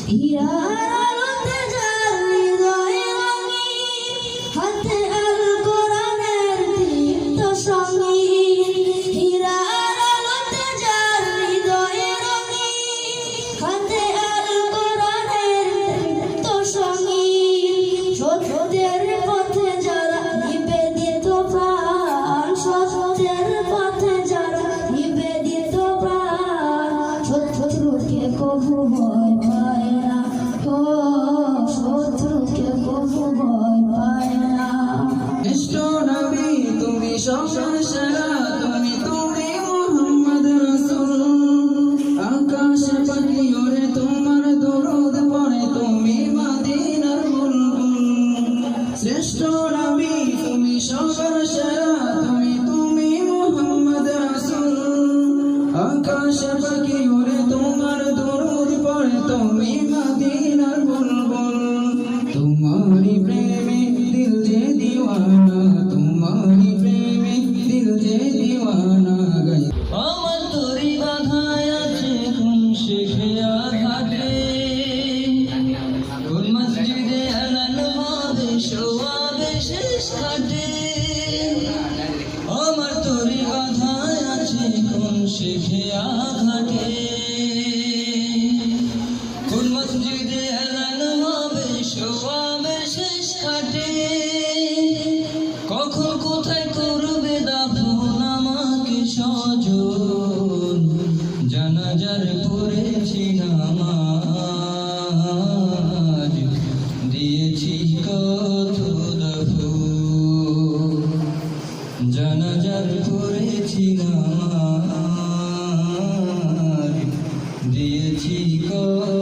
হীরার আলোতে যার হৃদয় রঙিন, হাতে আল কোরআনের দীপ্ত সঙ্গীন। হীরার আলোতে যার হৃদয় রঙিন, হাতে আল কোরআনের দীপ্ত সঙ্গীন। সত্যের পথে যারা নিবেদিত প্রাণ, সত্যের পথে যারা নিবেদিত প্রাণ, শত্রুকে কবু ভয় পায় না, ও শত্রুকে কবু ভয় পায় না। শ্রেষ্ঠ নবী তুমি সকল সেরা, তুমি মুহাম্মদ রাসূল। আকাশে পাখি ওরে তোমার দরুদ পড়ে, তুমি মদিনার বুলবুল। শ্রেষ্ঠ নবী তুমি সকল সেরা, তুমি মুহাম্মদ রাসূল। আকাশে পাখি ওরে তোমার দরুদ পড়ে, তুমি মদিনার বুলবুল। তোমারি প্রেমে দিল যে দিওয়ানা, তোমারি প্রেমে দিল যে দিওয়ানা গাই। আমার তোরি বাধায় আছে কোন শেখেয়া ঘাটে, কোন মসজিদে আলান হবে শোয়াবে শেষ ঘাটে। আমার তোরি বাধায় আছে কোন শেখেয়া ঘাটে, কোন মসজিদে আলান হবে শোয়াবে শেষ ঘাটে। কখন কোথায় করবে দাফন আমাকে স্বজন, জানাজার পড়েছি নামাজ, দিয়েছি কত দাফন। জানাজার পড়েছি নামাজ, দিয়েছি কত